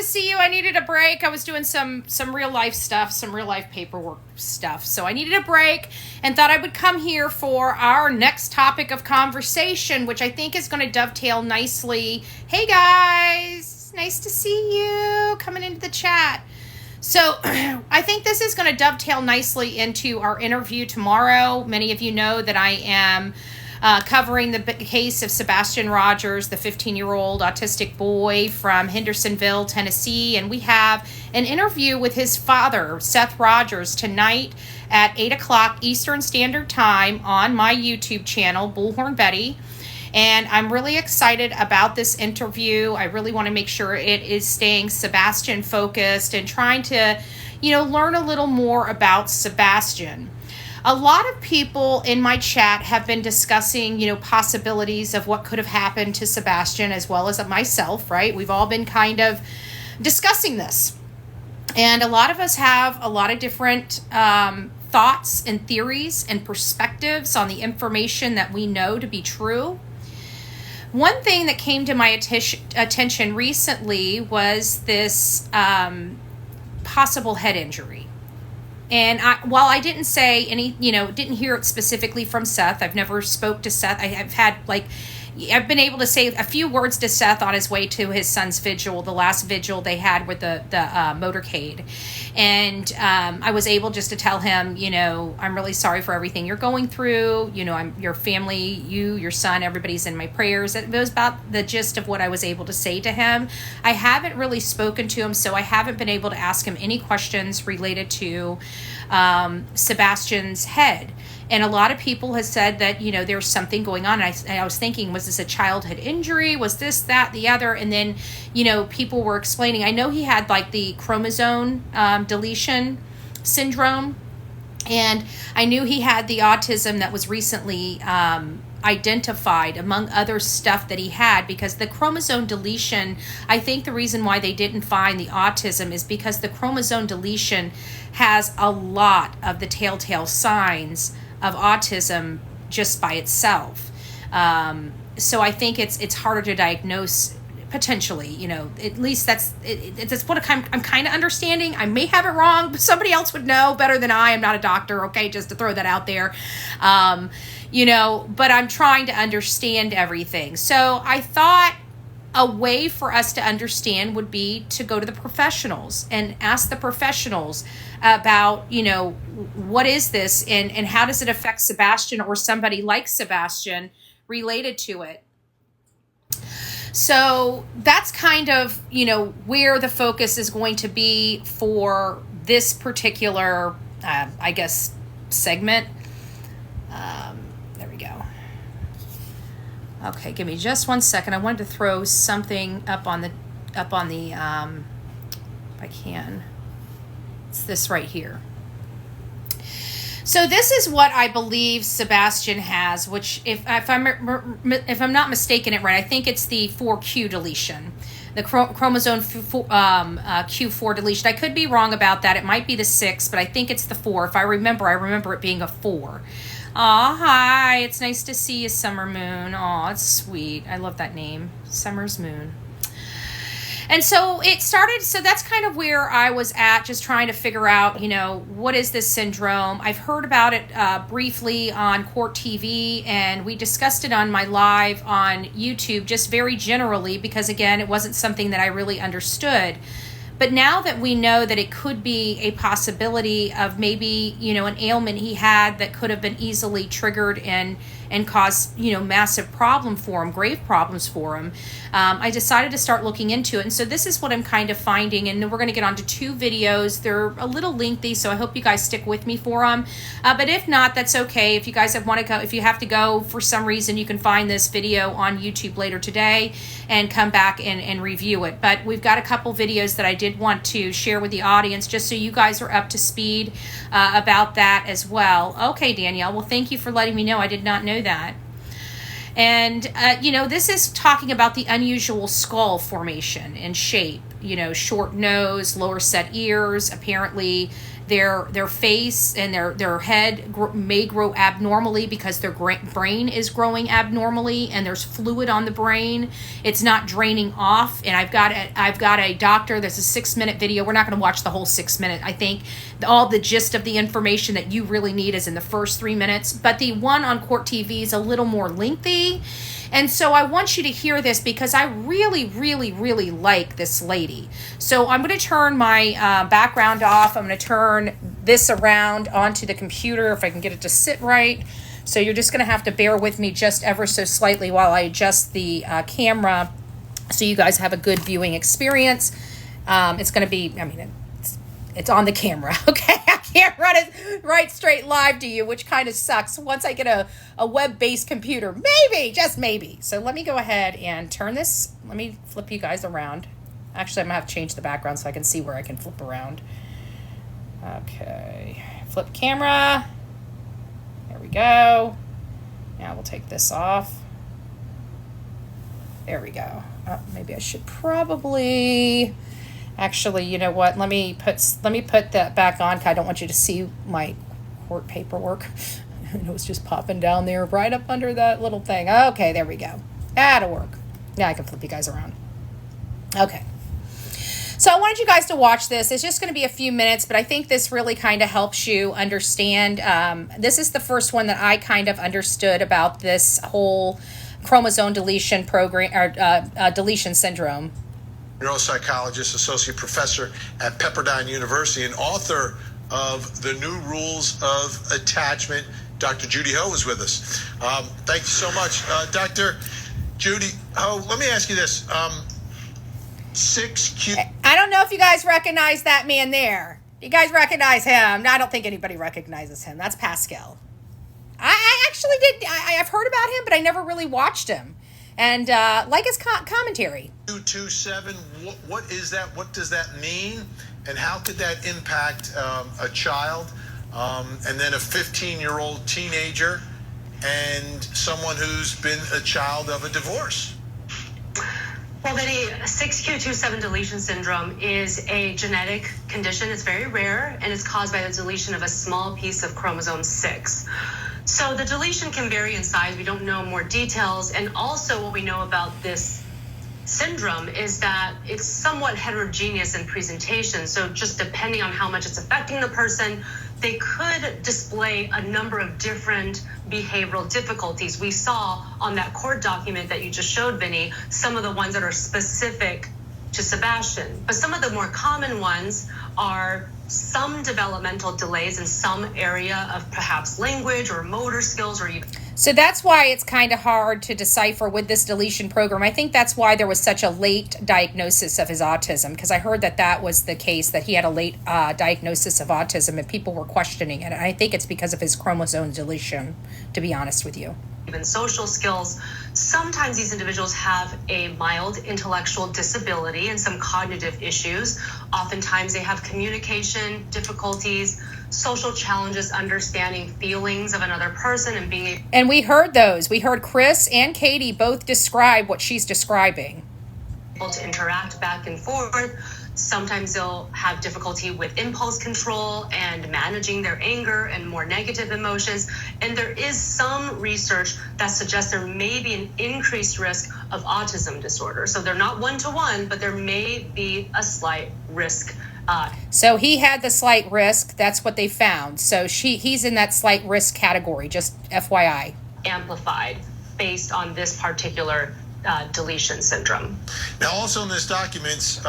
to see you. I needed a break. I was doing some real life stuff, some real life paperwork stuff. So I needed a break and thought I would come here for our next topic of conversation, which I think is going to dovetail nicely. Hey guys, nice to see you coming into the chat. So I think this is going to dovetail nicely into our interview tomorrow. Many of you know that I am covering the case of Sebastian Rogers, the 15-year-old autistic boy from Hendersonville, Tennessee. And we have an interview with his father, Seth Rogers, tonight at 8 o'clock Eastern Standard Time on my YouTube channel, Bullhorn Betty. And I'm really excited about this interview. I really want to make sure it is staying Sebastian focused and trying to, learn a little more about Sebastian. A lot of people in my chat have been discussing, possibilities of what could have happened to Sebastian as well as myself, right? We've all been kind of discussing this. And a lot of us have a lot of different thoughts and theories and perspectives on the information that we know to be true. One thing that came to my attention recently was this possible head injury. And while I didn't say any, didn't hear it specifically from Seth, I've never spoke to Seth. I've been able to say a few words to Seth on his way to his son's vigil, the last vigil they had with the motorcade. And I was able just to tell him, I'm really sorry for everything you're going through. I'm your family, your son, everybody's in my prayers. It was about the gist of what I was able to say to him. I haven't really spoken to him, so I haven't been able to ask him any questions related to Sebastian's head. And a lot of people have said that, there's something going on. And I was thinking, was this a childhood injury? Was this, that, the other? And then, people were explaining. I know he had like the chromosome deletion syndrome. And I knew he had the autism that was recently identified among other stuff that he had, because the chromosome deletion, I think the reason why they didn't find the autism is because the chromosome deletion has a lot of the telltale signs of autism just by itself. So I think it's harder to diagnose potentially, at least that's what I'm kind of understanding. I may have it wrong, but somebody else would know better than I. I'm not a doctor, okay, just to throw that out there. But I'm trying to understand everything. So I thought a way for us to understand would be to go to the professionals and ask the professionals about, what is this and how does it affect Sebastian or somebody like Sebastian related to it. So that's kind of, where the focus is going to be for this particular, segment. There we go. Okay, give me just 1 second. I wanted to throw something up on the if I can. It's this right here. So this is what I believe Sebastian has, which if I'm not mistaken it right, I think it's the 4Q deletion, the chromosome Q4 deletion. I could be wrong about that. It might be the 6, but I think it's the 4. If I remember it being a 4. Aw, hi. It's nice to see you, Summer Moon. Aw, it's sweet. I love that name, Summer's Moon. And so it started, so that's kind of where I was at, just trying to figure out, what is this syndrome? I've heard about it briefly on Court TV, and we discussed it on my live on YouTube, just very generally, because again, it wasn't something that I really understood. But now that we know that it could be a possibility of maybe, an ailment he had that could have been easily triggered and caused, massive problem for him, grave problems for him, I decided to start looking into it. And so this is what I'm kind of finding. And we're going to get onto 2 videos. They're a little lengthy, so I hope you guys stick with me for them. But if not, that's okay. If you guys if you have to go for some reason, you can find this video on YouTube later today and come back and review it. But we've got a couple videos that I did want to share with the audience, just so you guys are up to speed about that as well. Okay, Danielle. Well, thank you for letting me know. I did not know that. And, this is talking about the unusual skull formation and shape, short nose, lower set ears, apparently Their face and their head may grow abnormally because their brain is growing abnormally, and there's fluid on the brain. It's not draining off. And I've got a doctor. There's a 6-minute video. We're not going to watch the whole 6 minute. I think all the gist of the information that you really need is in the first 3 minutes. But the one on Court TV is a little more lengthy. And so I want you to hear this because I really, really, really like this lady. So I'm going to turn my background off. I'm going to turn this around onto the computer if I can get it to sit right. So you're just going to have to bear with me just ever so slightly while I adjust the camera so you guys have a good viewing experience. It's going to be, it's on the camera, okay? I can't run it right straight live to you, which kind of sucks. Once I get a web-based computer, maybe, just maybe. So let me go ahead and turn this. Let me flip you guys around. Actually, I'm going to have to change the background so I can see where I can flip around. Okay, flip camera. There we go. Now we'll take this off. There we go. Maybe I should probably... Actually, you know what? Let me put that back on. I don't want you to see my court paperwork. It was just popping down there right up under that little thing. Okay, there we go. That'll work. Now I can flip you guys around. Okay. So I wanted you guys to watch this. It's just going to be a few minutes, but I think this really kind of helps you understand. This is the first one that I kind of understood about this whole chromosome deletion program or deletion syndrome. Neuropsychologist, associate professor at Pepperdine University, and author of The New Rules of Attachment. Dr. Judy Ho is with us. Thank you so much. Dr. Judy Ho, let me ask you this. 6Q... I don't know if you guys recognize that man there. You guys recognize him? No, I don't think anybody recognizes him. That's Pascal. I actually did. I've heard about him, but I never really watched him. And like his commentary. 227, what is that? What does that mean? And how could that impact a child and then a 15-year-old teenager and someone who's been a child of a divorce? Well, Vinny, 6q27 deletion syndrome is a genetic condition. It's very rare, and it's caused by the deletion of a small piece of chromosome 6. So the deletion can vary in size. We don't know more details. And also what we know about this syndrome is that it's somewhat heterogeneous in presentation. So just depending on how much it's affecting the person, they could display a number of different behavioral difficulties. We saw on that court document that you just showed, Vinny, some of the ones that are specific to Sebastian. But some of the more common ones are some developmental delays in some area of perhaps language or motor skills or even... So that's why it's kind of hard to decipher with this deletion program. I think that's why there was such a late diagnosis of his autism, because I heard that was the case, that he had a late diagnosis of autism and people were questioning it. And I think it's because of his chromosome deletion, to be honest with you. Even social skills. Sometimes these individuals have a mild intellectual disability and some cognitive issues. Oftentimes they have communication difficulties, social challenges, understanding feelings of another person and being able... And we heard those. We heard Chris and Katie both describe what she's describing. To interact back and forth. Sometimes they'll have difficulty with impulse control and managing their anger and more negative emotions. And there is some research that suggests there may be an increased risk of autism disorder. So they're not one-to-one, but there may be a slight risk. So he had the slight risk. That's what they found. So he's in that slight risk category, just FYI. Amplified based on this particular deletion syndrome. Now, also in these documents,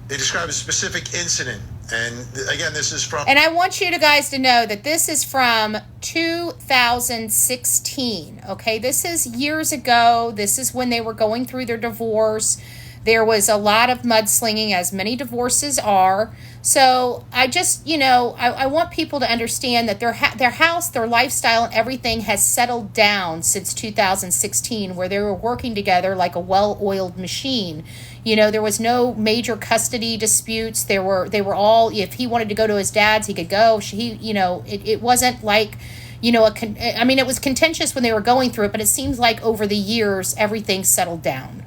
they describe a specific incident. And again, this is from... And I want you guys to know that this is from 2016, okay? This is years ago. This is when they were going through their divorce. There was a lot of mudslinging, as many divorces are. So I just, I want people to understand that their house, their lifestyle, and everything has settled down since 2016, where they were working together like a well-oiled machine. There was no major custody disputes. They were all, if he wanted to go to his dad's, he could go. It wasn't like, it was contentious when they were going through it, but it seems like over the years, everything settled down.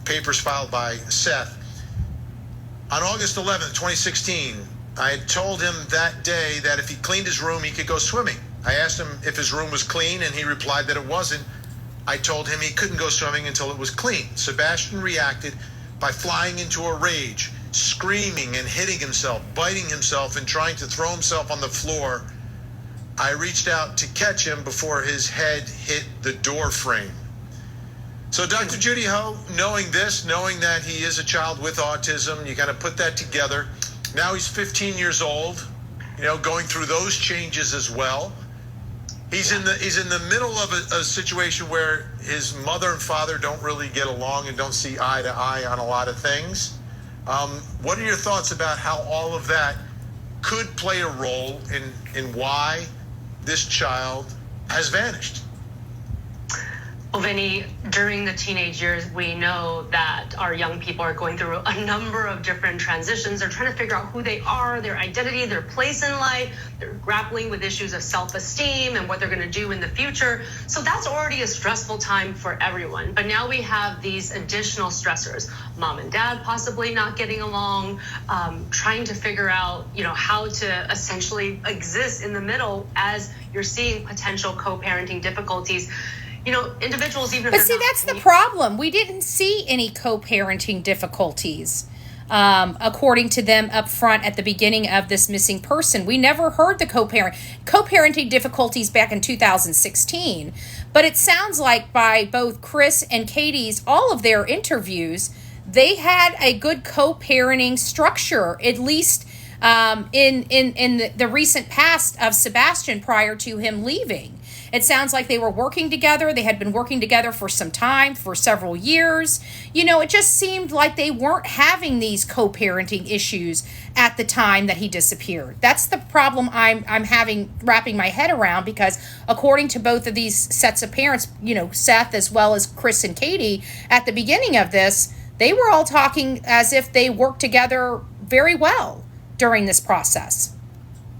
Papers filed by Seth. On August 11th, 2016, I had told him that day that if he cleaned his room, he could go swimming. I asked him if his room was clean, and he replied that it wasn't. I told him he couldn't go swimming until it was clean. Sebastian reacted by flying into a rage, screaming and hitting himself, biting himself, and trying to throw himself on the floor. I reached out to catch him before his head hit the door frame. So Dr. Judy Ho, knowing this, knowing that he is a child with autism, you got to put that together. Now he's 15 years old, going through those changes as well. He's in the middle of a situation where his mother and father don't really get along and don't see eye to eye on a lot of things. What are your thoughts about how all of that could play a role in why this child has vanished? Well, Vinny, during the teenage years, we know that our young people are going through a number of different transitions. They're trying to figure out who they are, their identity, their place in life. They're grappling with issues of self-esteem and what they're going to do in the future. So that's already a stressful time for everyone. But now we have these additional stressors. Mom and dad possibly not getting along, trying to figure out, how to essentially exist in the middle as you're seeing potential co-parenting difficulties. Individuals even. But see, that's the problem. We didn't see any co-parenting difficulties, according to them up front at the beginning of this missing person. We never heard the co-parenting difficulties back in 2016. But it sounds like by both Chris and Katie's, all of their interviews, they had a good co-parenting structure, at least in the recent past of Sebastian prior to him leaving. It sounds like they were working together. They had been working together for some time, for several years. It just seemed like they weren't having these co-parenting issues at the time that he disappeared. That's the problem I'm having wrapping my head around, because according to both of these sets of parents, Seth as well as Chris and Katie, at the beginning of this, they were all talking as if they worked together very well during this process.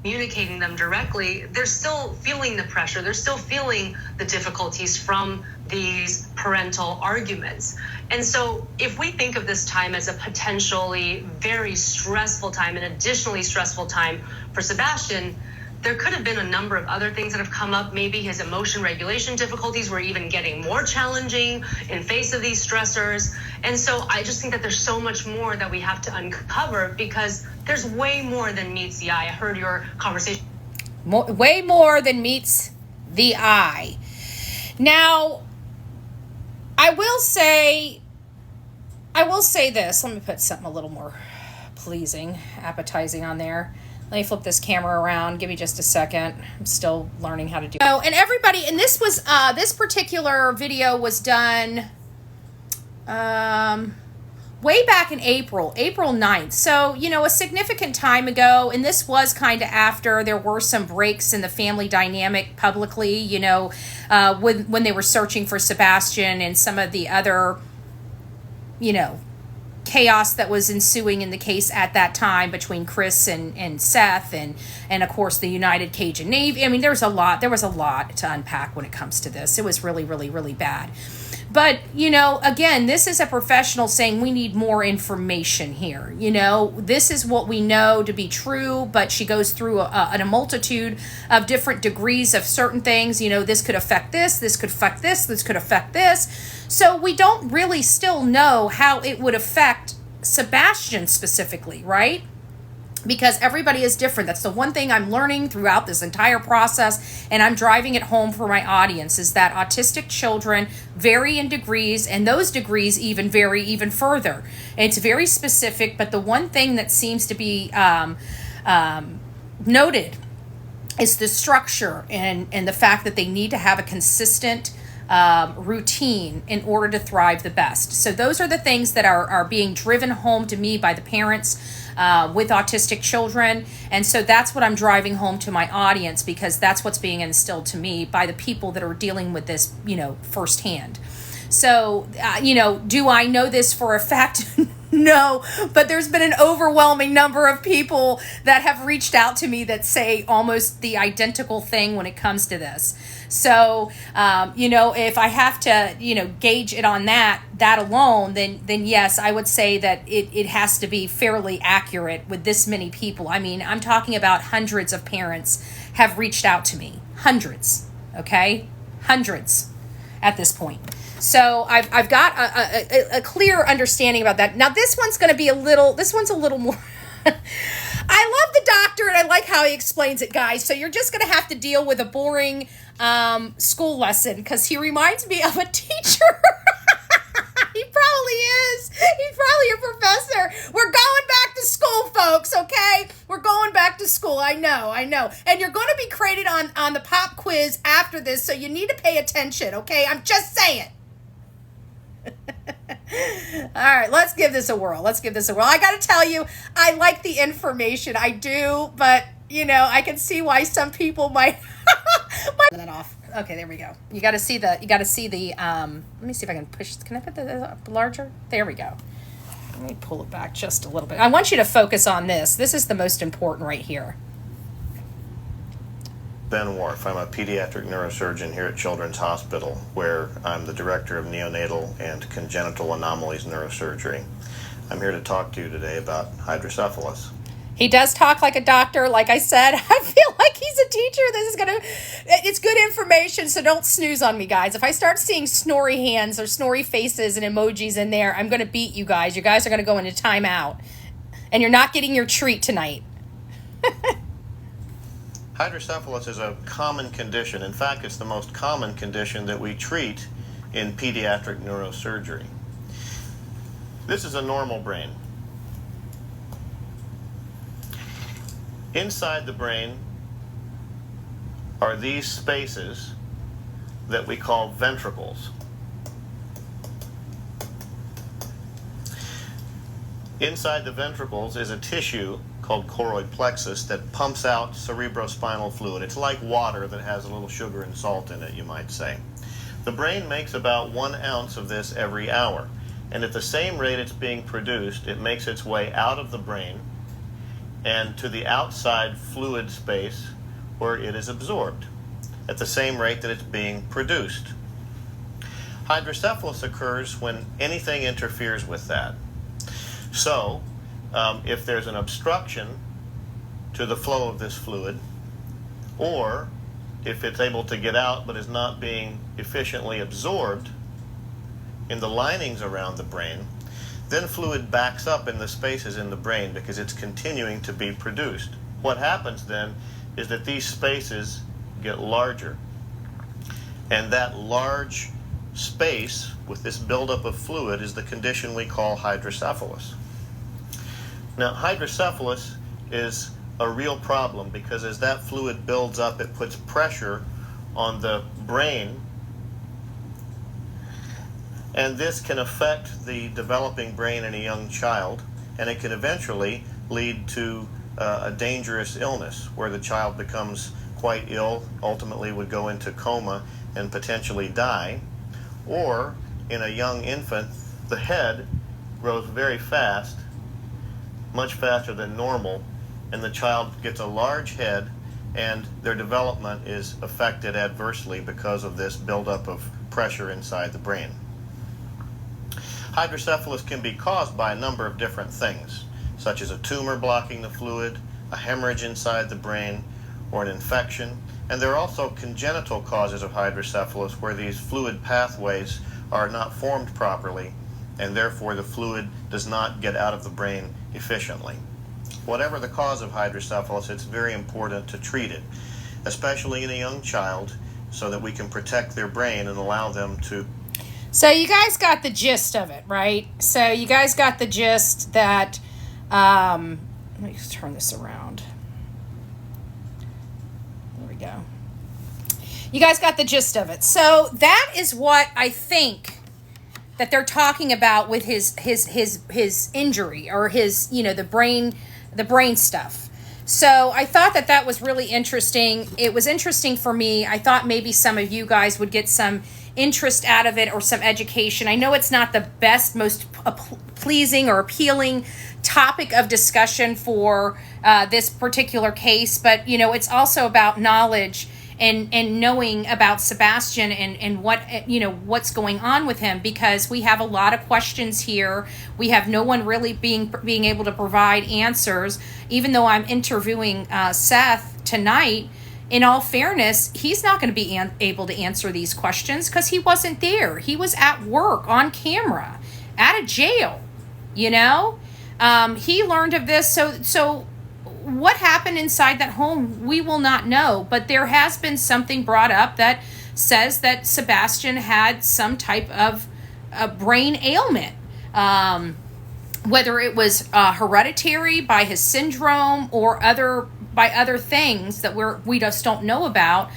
Communicating them directly, they're still feeling the pressure. They're still feeling the difficulties from these parental arguments. And so if we think of this time as a potentially very stressful time, an additionally stressful time for Sebastian, there could have been a number of other things that have come up. Maybe his emotion regulation difficulties were even getting more challenging in face of these stressors. And so I just think that there's so much more that we have to uncover, because there's way more than meets the eye. I heard your conversation. Way more than meets the eye. Now, I will say this. Let me put something a little more pleasing, appetizing on there. Let me flip this camera around. Give me just a second. I'm still learning how to do it. Oh, and everybody, and this was, this particular video was done way back in April 9th. So, a significant time ago, and this was kind of after there were some breaks in the family dynamic publicly, when they were searching for Sebastian and some of the other, chaos that was ensuing in the case at that time between Chris and Seth and of course the United Cajun Navy. I mean, there was a lot to unpack when it comes to this. It was really, really, really bad. But, again, this is a professional saying we need more information here. This is what we know to be true, but she goes through a multitude of different degrees of certain things. This could affect this could affect this could affect this. So we don't really still know how it would affect Sebastian specifically, right? Because everybody is different. That's the one thing I'm learning throughout this entire process, and I'm driving it home for my audience, is that autistic children vary in degrees, and those degrees even vary even further. And it's very specific, but the one thing that seems to be noted is the structure and the fact that they need to have a consistent routine in order to thrive the best. So those are the things that are being driven home to me by the parents with autistic children. And so that's what I'm driving home to my audience, because that's what's being instilled to me by the people that are dealing with this, firsthand. So, do I know this for a fact? No, but there's been an overwhelming number of people that have reached out to me that say almost the identical thing when it comes to this. So, if I have to, gauge it on that alone, then yes, I would say that it has to be fairly accurate with this many people. I mean, I'm talking about hundreds of parents have reached out to me. Hundreds, okay? Hundreds at this point. So I've got a clear understanding about that. Now this one's a little more, I love the doctor and I like how he explains it, guys. So you're just going to have to deal with a boring school lesson because he reminds me of a teacher. He probably is. He's probably a professor. We're going back to school, folks, okay? We're going back to school. I know. And you're going to be graded on the pop quiz after this, so you need to pay attention, okay? I'm just saying. All right, let's give this a whirl. I got to tell you, I like the information. I do, but, I can see why some people might that off. Okay, there we go. You got to see the, let me see if I can push, can I put that up larger? There we go. Let me pull it back just a little bit. I want you to focus on this. This is the most important right here. Ben Wharf. I'm a pediatric neurosurgeon here at Children's Hospital, where I'm the director of neonatal and congenital anomalies neurosurgery. I'm here to talk to you today about hydrocephalus. He does talk like a doctor. Like I said, I feel like he's a teacher. It's good information, so don't snooze on me, guys. If I start seeing snory hands or snory faces and emojis in there, I'm going to beat you guys. You guys are going to go into timeout, and you're not getting your treat tonight. Hydrocephalus is a common condition. In fact, it's the most common condition that we treat in pediatric neurosurgery. This is a normal brain. Inside the brain are these spaces that we call ventricles. Inside the ventricles is a tissue called choroid plexus that pumps out cerebrospinal fluid. It's like water that has a little sugar and salt in it, you might say. The brain makes about 1 ounce of this every hour, and at the same rate it's being produced, it makes its way out of the brain and to the outside fluid space where it is absorbed at the same rate that it's being produced. Hydrocephalus occurs when anything interferes with that. So, if there's an obstruction to the flow of this fluid, or if it's able to get out but is not being efficiently absorbed in the linings around the brain, then fluid backs up in the spaces in the brain because it's continuing to be produced. What happens then is that these spaces get larger, and that large space with this buildup of fluid is the condition we call hydrocephalus. Now, hydrocephalus is a real problem because as that fluid builds up, it puts pressure on the brain, and this can affect the developing brain in a young child, and it can eventually lead to a dangerous illness where the child becomes quite ill, ultimately would go into coma and potentially die. Or in a young infant, the head grows very fast, much faster than normal, and the child gets a large head and their development is affected adversely because of this buildup of pressure inside the brain. Hydrocephalus can be caused by a number of different things, such as a tumor blocking the fluid, a hemorrhage inside the brain, or an infection. And there are also congenital causes of hydrocephalus where these fluid pathways are not formed properly, and therefore the fluid does not get out of the brain efficiently. Whatever the cause of hydrocephalus, it's very important to treat it, especially in a young child, so that we can protect their brain and allow them to. So you guys got the gist of it, right? So you guys got the gist that, let me just turn this around. There we go. You guys got the gist of it. So that is what I think that they're talking about with his injury or his, the brain stuff. So I thought that was really interesting. It was interesting for me. I thought maybe some of you guys would get some interest out of it or some education. I know it's not the best, most pleasing or appealing topic of discussion for this particular case, but it's also about knowledge and knowing about Sebastian and what what's going on with him, because we have a lot of questions here. We have no one really being able to provide answers. Even though I'm interviewing Seth tonight, in all fairness, he's not going to be able to answer these questions because he wasn't there. He was at work on camera at a jail. He learned of this. So what happened inside that home, we will not know. But there has been something brought up that says that Sebastian had some type of a brain ailment. Whether it was hereditary by his syndrome or by other things that we just don't know about.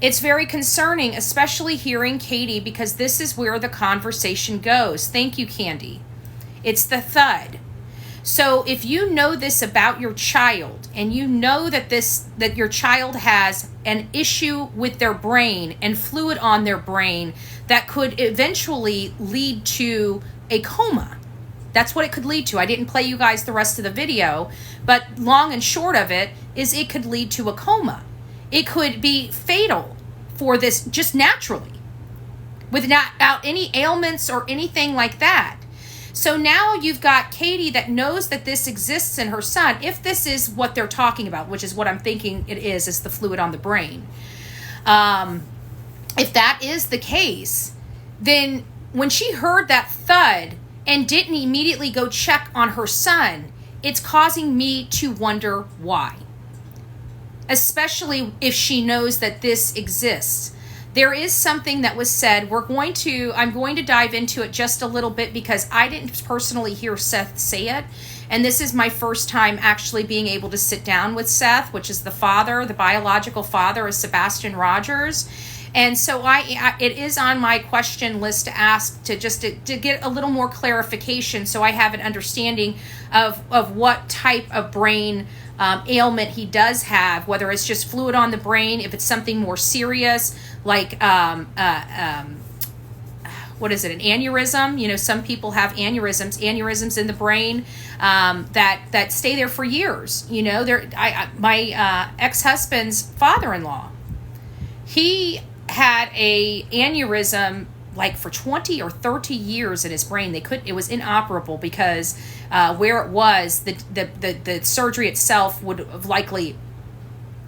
It's very concerning, especially hearing Katie, because this is where the conversation goes. Thank you, Candy. It's the thud. So if you know this about your child, and you know that your child has an issue with their brain and fluid on their brain that could eventually lead to a coma. That's what it could lead to. I didn't play you guys the rest of the video, but long and short of it is it could lead to a coma. It could be fatal for this just naturally, without any ailments or anything like that. So now you've got Katie that knows that this exists in her son, if this is what they're talking about, which is what I'm thinking it is the fluid on the brain. If that is the case, then when she heard that thud and didn't immediately go check on her son, it's causing me to wonder why. Especially if she knows that this exists. There is something that was said. I'm going to dive into it just a little bit because I didn't personally hear Seth say it. And this is my first time actually being able to sit down with Seth, which is the biological father of Sebastian Rogers. And so it is on my question list to ask to get a little more clarification, so I have an understanding of what type of brain ailment he does have, whether it's just fluid on the brain, if it's something more serious like what is it, an aneurysm. Some people have aneurysms in the brain that stay there for years. My ex-husband's father-in-law, he had a aneurysm like for 20 or 30 years in his brain. It was inoperable because where it was, the surgery itself would have likely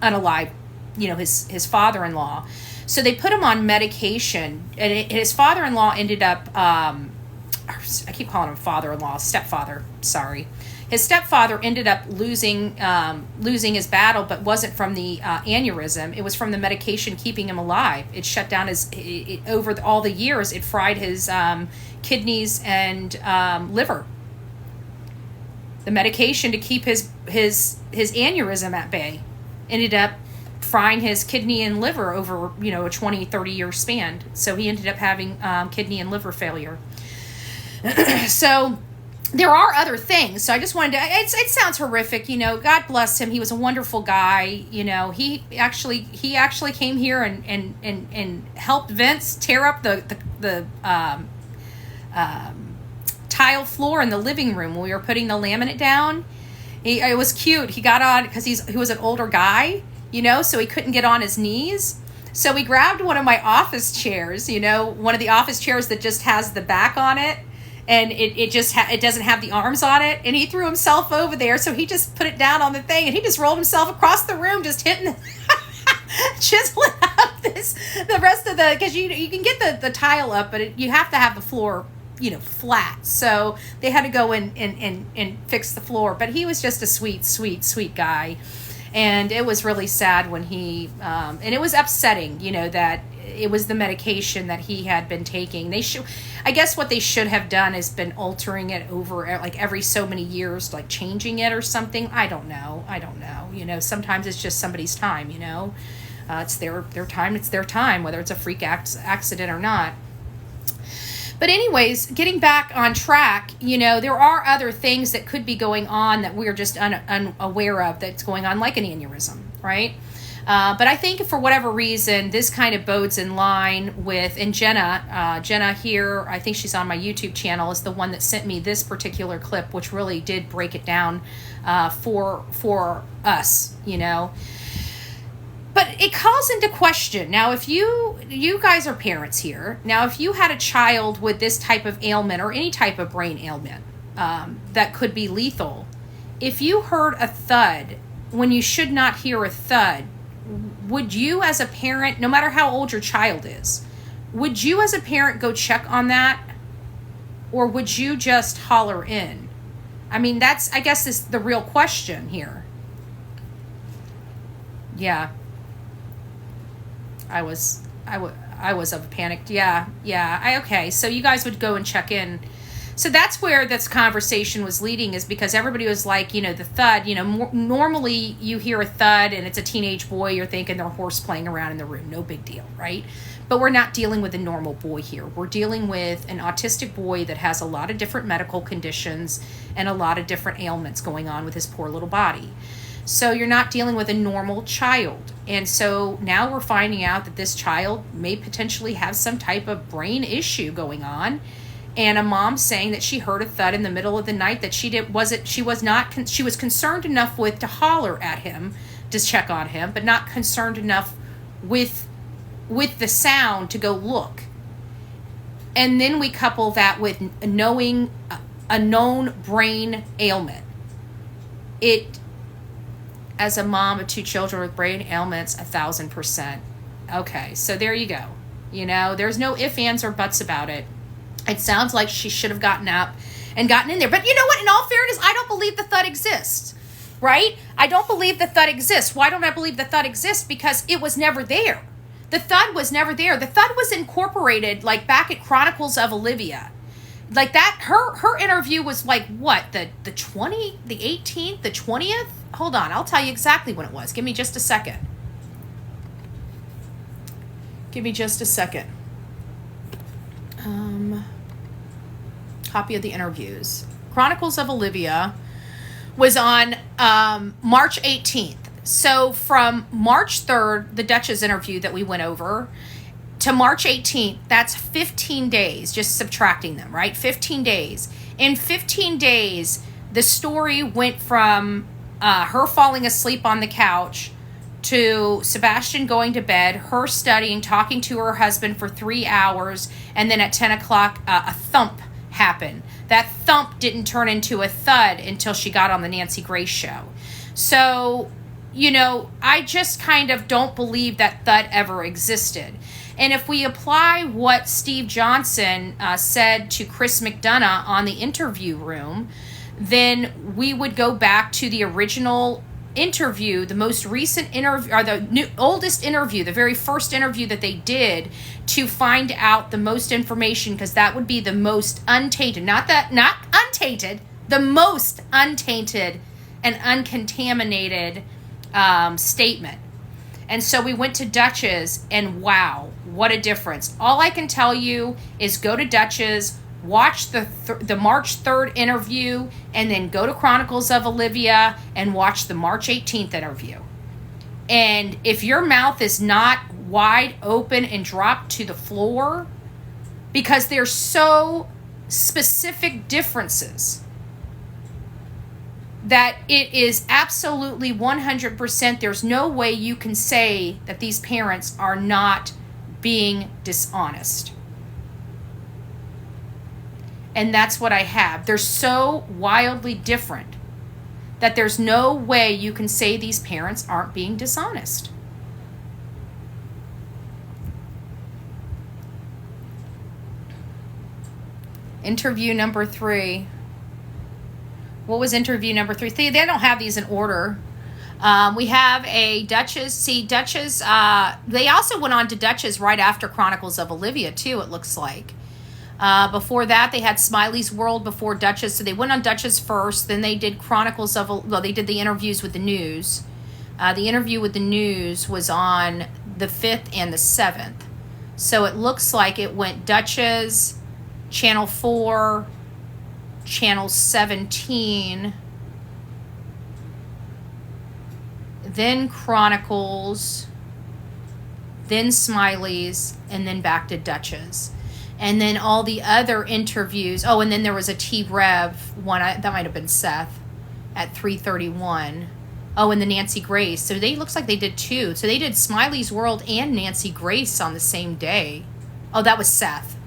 unalived, his father-in-law. So they put him on medication, and his father-in-law ended up, I keep calling him father-in-law, stepfather, sorry. His stepfather ended up losing his battle, but wasn't from the aneurysm. It was from the medication keeping him alive. It shut down over all the years. It fried his kidneys and liver. The medication to keep his aneurysm at bay ended up frying his kidney and liver over a 20, 30 year span. So he ended up having kidney and liver failure. So there are other things. So I just wanted to, it sounds horrific, God bless him. He was a wonderful guy. He actually came here and helped Vince tear up the tile floor in the living room when we were putting the laminate down. It was cute. He got on because he was an older guy, so he couldn't get on his knees. So we grabbed one of my office chairs, one of the office chairs that just has the back on it. And it doesn't have the arms on it, and he threw himself over there, so he just put it down on the thing, and he just rolled himself across the room, just hitting, chiseling up the rest of because you can get the tile up, but you have to have the floor, flat. So they had to go and fix the floor, but he was just a sweet, sweet, sweet guy, and it was really sad when he, and it was upsetting, that it was the medication that he had been taking. I guess what they should have done is been altering it over like every so many years, like changing it or something. I don't know. Sometimes it's just somebody's time, it's their time. It's their time, whether it's a freak accident or not. But anyways, getting back on track, there are other things that could be going on that we're just unaware of that's going on, like an aneurysm, right? But I think for whatever reason, this kind of bodes in line with, and Jenna here, I think she's on my YouTube channel, is the one that sent me this particular clip, which really did break it down for us, you know. But it calls into question. Now, if you guys are parents here, now if you had a child with this type of ailment or any type of brain ailment that could be lethal, if you heard a thud when you should not hear a thud, would you as a parent, no matter how old your child is, would you as a parent go check on that? Or would you just holler in? I mean, that's, I guess, is the real question here. Yeah. I was of a panic. Yeah. Okay. So you guys would go and check in. So that's where this conversation was leading, is because everybody was like, you know, the thud, you know, normally you hear a thud and it's a teenage boy, you're thinking they're horse playing around in the room. No big deal, right? But we're not dealing with a normal boy here. We're dealing with an autistic boy that has a lot of different medical conditions and a lot of different ailments going on with his poor little body. So you're not dealing with a normal child. And so now we're finding out that this child may potentially have some type of brain issue going on. And a mom saying that she heard a thud in the middle of the night that she was concerned enough with to holler at him to check on him, but not concerned enough with the sound to go look. And then we couple that with knowing a known brain ailment. It, as a mom of 2 children with brain ailments, 1,000%. Okay, so there you go. You know, there's no ifs, ands, or buts about it. It sounds like she should have gotten up and gotten in there. But you know what? In all fairness, I don't believe the thud exists, right? I don't believe the thud exists. Why don't I believe the thud exists? Because it was never there. The thud was never there. The thud was incorporated like back at Chronicles of Olivia. Like that, her interview was like what? The 18th, the 20th? Hold on, I'll tell you exactly when it was. Give me just a second. Copy of the interviews. Chronicles of Olivia was on March 18th. So from March 3rd, the Duchess interview that we went over, to March 18th, that's 15 days, just subtracting them, right? 15 days. In 15 days, the story went from her falling asleep on the couch to Sebastian going to bed, her studying, talking to her husband for 3 hours, and then at 10 o'clock, a thump happened. That thump didn't turn into a thud until she got on the Nancy Grace show. So, you know, I just kind of don't believe that thud ever existed. And if we apply what Steve Johnson said to Chris McDonough on the interview room, then we would go back to the original interview, the most recent interview, or the oldest interview, the very first interview that they did, to find out the most information, because that would be the most untainted, not untainted, the most untainted and uncontaminated statement. And so we went to Duchess, and wow, what a difference. All I can tell you is go to Duchess, watch the March 3rd interview, and then go to Chronicles of Olivia and watch the March 18th interview. And if your mouth is not wide open and dropped to the floor, because there's so specific differences, that it is absolutely 100%, there's no way you can say that these parents are not being dishonest. And that's what I have. They're so wildly different that there's no way you can say these parents aren't being dishonest. Interview number 3. What was interview number 3? They don't have these in order. We have a Duchess. See, Duchess, they also went on to Duchess right after Chronicles of Olivia, too, it looks like. Before that, they had Smiley's World before Duchess. So they went on Duchess first. Then they did they did the interviews with the news. The interview with the news was on the 5th and the 7th. So it looks like it went Duchess, Channel 4, Channel 17. then Chronicles, then Smiley's, and then back to Dutch's. And then all the other interviews. Oh, and then there was a T-Rev one. That might have been Seth at 3:31. Oh, and the Nancy Grace. So looks like they did 2. So they did Smiley's World and Nancy Grace on the same day. Oh, that was Seth.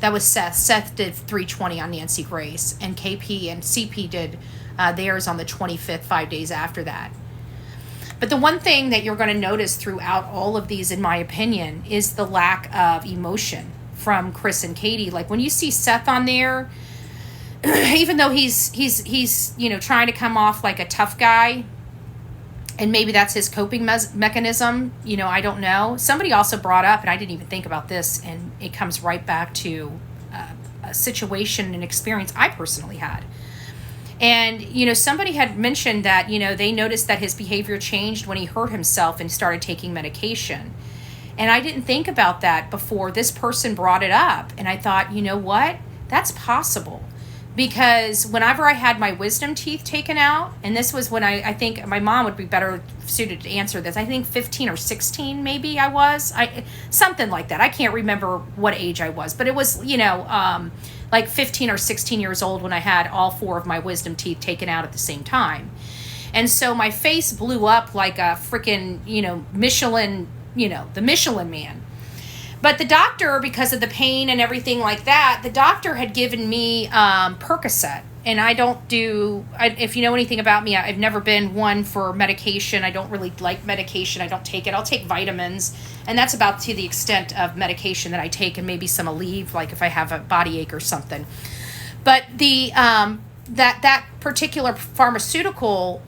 That was Seth. Seth did 3:20 on Nancy Grace. And KP and CP did theirs on the 25th, 5 days after that. But the one thing that you're going to notice throughout all of these, in my opinion, is the lack of emotion from Chris and Katie. Like when you see Seth on there, even though he's trying to come off like a tough guy, and maybe that's his coping mechanism, I don't know. Somebody also brought up, and I didn't even think about this, and it comes right back to a situation and experience I personally had. And, somebody had mentioned that, they noticed that his behavior changed when he hurt himself and started taking medication. And I didn't think about that before this person brought it up. And I thought, you know what? That's possible. Because whenever I had my wisdom teeth taken out, and this was when I think my mom would be better suited to answer this. I think 15 or 16 maybe I was. Something like that. I can't remember what age I was. But it was, like 15 or 16 years old when I had all 4 of my wisdom teeth taken out at the same time. And so my face blew up like a freaking, Michelin, the Michelin man. But the doctor, because of the pain and everything like that, the doctor had given me Percocet. And I don't do, if you know anything about me, I've never been one for medication. I don't really like medication. I don't take it. I'll take vitamins. And that's about to the extent of medication that I take, and maybe some Aleve, like if I have a body ache or something. But the that particular pharmaceutical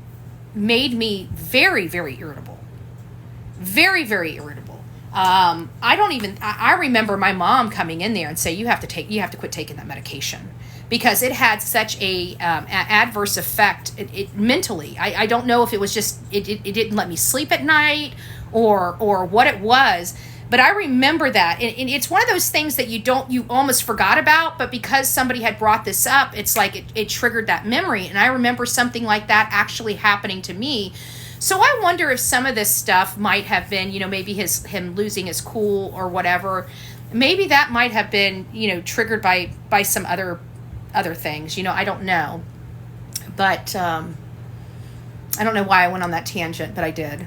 made me very, very irritable. Very, very irritable. I remember my mom coming in there and say, you have to quit taking that medication. Because it had such a adverse effect mentally. I don't know if it was just it didn't let me sleep at night or what it was, but I remember that, and it's one of those things that you almost forgot about, but because somebody had brought this up, it's like it triggered that memory, and I remember something like that actually happening to me. So I wonder if some of this stuff might have been, maybe him losing his cool or whatever. Maybe that might have been, triggered by some other things, I don't know. But I don't know why I went on that tangent, but I did.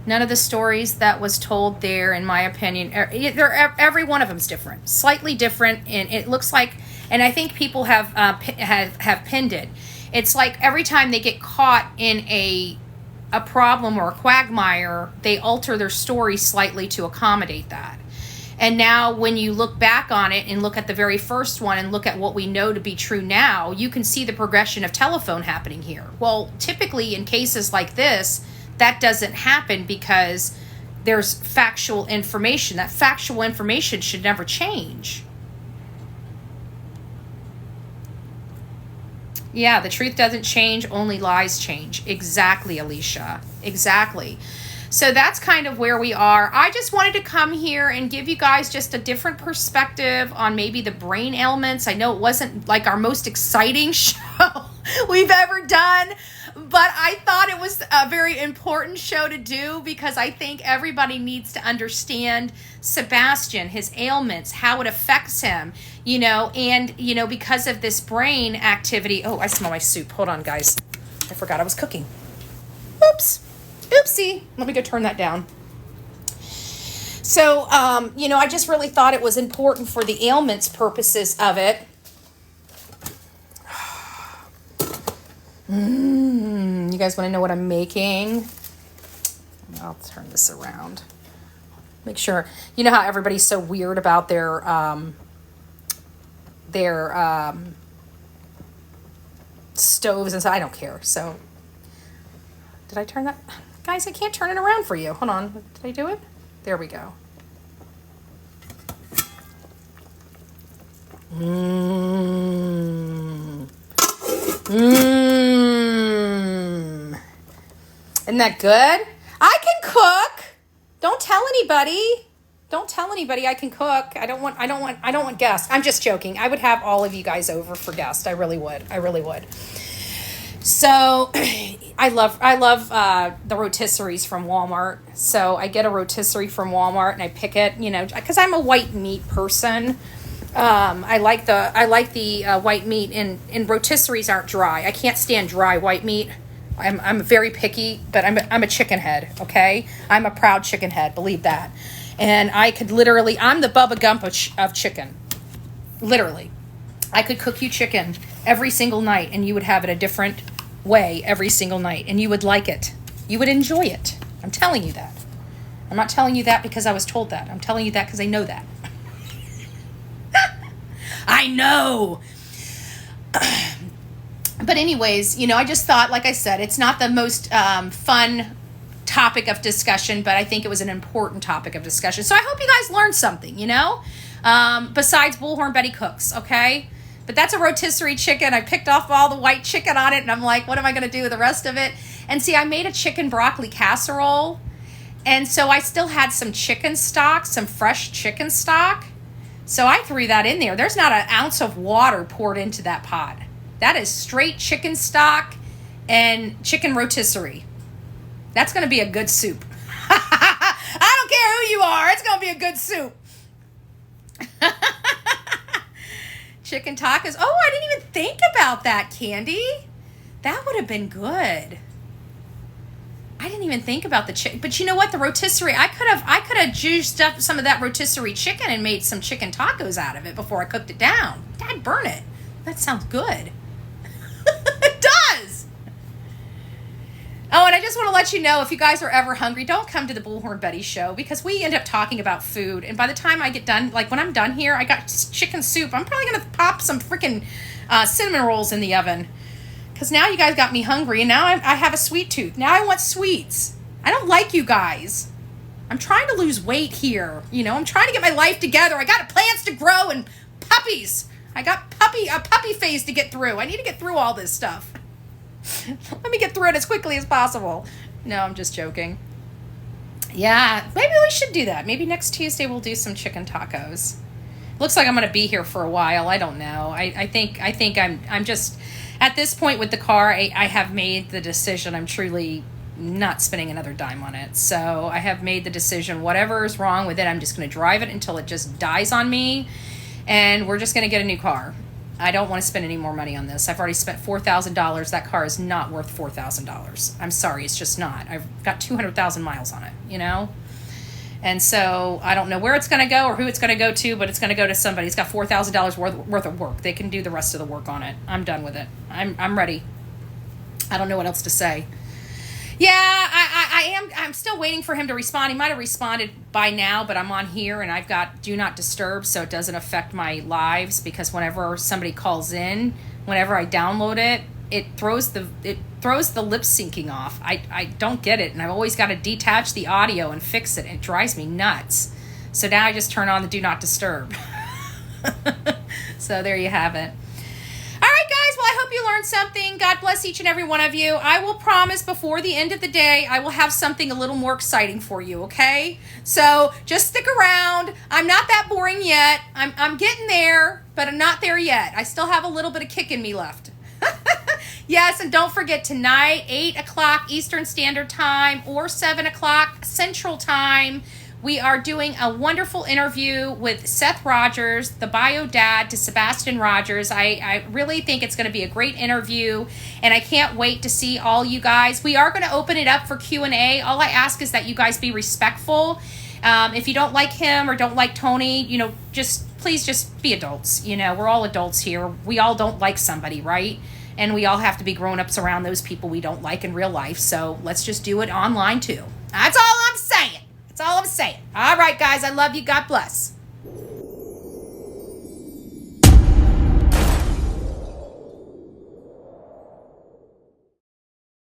None of the stories that was told there, in my opinion, every one of them's different, slightly different, and it looks like, and I think people have pinned it. It's like every time they get caught in a problem or a quagmire, they alter their story slightly to accommodate that. And now when you look back on it and look at the very first one and look at what we know to be true now, you can see the progression of telephone happening here. Well, typically in cases like this, that doesn't happen because there's factual information. That factual information should never change. Yeah, the truth doesn't change, only lies change. Exactly, Alicia. Exactly. So that's kind of where we are. I just wanted to come here and give you guys just a different perspective on maybe the brain ailments. I know it wasn't like our most exciting show we've ever done, but I thought it was a very important show to do because I think everybody needs to understand Sebastian, his ailments, how it affects him, and, because of this brain activity. Oh, I smell my soup. Hold on, guys. I forgot I was cooking. Oops. Oopsie. Let me go turn that down. So, I just really thought it was important for the ailments purposes of it. You guys want to know what I'm making? I'll turn this around. Make sure. You know how everybody's so weird about their stoves and stuff? I don't care. So, did I turn that? Guys, I can't turn it around for you. Hold on. Did I do it? There we go. Isn't that good? I can cook. Don't tell anybody. Don't tell anybody I can cook. I don't want guests. I'm just joking. I would have all of you guys over for guests. I really would. So I love the rotisseries from Walmart. So I get a rotisserie from Walmart and I pick it, because I'm a white meat person. I like the white meat, and rotisseries aren't dry. I can't stand dry white meat. I'm very picky, but I'm a chicken head. Okay, I'm a proud chicken head. Believe that. And I could literally, I'm the Bubba Gump of chicken. Literally, I could cook you chicken every single night, and you would have it a different way every single night, and you would like it. You would enjoy it. I'm telling you that. I'm not telling you that because I was told that. I'm telling you that because I know that. I know. But anyways, I just thought, like I said, it's not the most fun topic of discussion, but I think it was an important topic of discussion. So I hope you guys learned something, besides Bullhorn Betty cooks, okay? But that's a rotisserie chicken. I picked off all the white chicken on it, and I'm like, what am I going to do with the rest of it? And see, I made a chicken broccoli casserole, and so I still had some chicken stock, some fresh chicken stock. So I threw that in there. There's not an ounce of water poured into that pot. That is straight chicken stock and chicken rotisserie. That's going to be a good soup. I don't care who you are. It's going to be a good soup. Chicken tacos. Oh, I didn't even think about that, Candy. That would have been good. I didn't even think about the chicken. But you know what? The rotisserie, I could have juiced up some of that rotisserie chicken and made some chicken tacos out of it before I cooked it down. I'd burn it. That sounds good. It does. Oh, and I just want to let you know, if you guys are ever hungry, don't come to the Bullhorn Betty show, because we end up talking about food. And by the time I get done, like when I'm done here, I got chicken soup. I'm probably going to pop some freaking cinnamon rolls in the oven. Because now you guys got me hungry, and now I have a sweet tooth. Now I want sweets. I don't like you guys. I'm trying to lose weight here. I'm trying to get my life together. I got plants to grow and puppies. I got a puppy phase to get through. I need to get through all this stuff. Let me get through it as quickly as possible. No, I'm just joking. Yeah, maybe we should do that. Maybe next Tuesday we'll do some chicken tacos. Looks like I'm going to be here for a while. I don't know. I think I'm just, at this point with the car, I have made the decision. I'm truly not spending another dime on it. So I have made the decision, whatever is wrong with it, I'm just going to drive it until it just dies on me. And we're just going to get a new car. I don't want to spend any more money on this. I've already spent $4,000. That car is not worth $4,000. I'm sorry, it's just not. I've got 200,000 miles on it, And so I don't know where it's going to go or who it's going to go to, but it's going to go to somebody. It's got $4,000 worth of work. They can do the rest of the work on it. I'm done with it. I'm ready. I don't know what else to say. Yeah, I'm still waiting for him to respond. He might have responded by now, but I'm on here and I've got do not disturb, so it doesn't affect my lives, because whenever somebody calls in, whenever I download it, it throws the lip syncing off. I don't get it, and I've always got to detach the audio and fix it. It drives me nuts. So now I just turn on the do not disturb. So there you have it. All right, guys. Well, I hope you learned something. God bless each and every one of you. I will promise before the end of the day, I will have something a little more exciting for you, okay? So just stick around. I'm not that boring yet. I'm getting there, but I'm not there yet. I still have a little bit of kick in me left. Yes, and don't forget tonight, 8 o'clock Eastern Standard Time or 7 o'clock Central Time, we are doing a wonderful interview with Seth Rogers, the bio dad to Sebastian Rogers. I really think it's going to be a great interview, and I can't wait to see all you guys. We are going to open it up for Q&A. All I ask is that you guys be respectful. If you don't like him or don't like Tony, please just be adults. We're all adults here. We all don't like somebody, right? And we all have to be grown-ups around those people we don't like in real life. So let's just do it online too. That's all I'm saying. That's all I'm saying. All right, guys. I love you. God bless.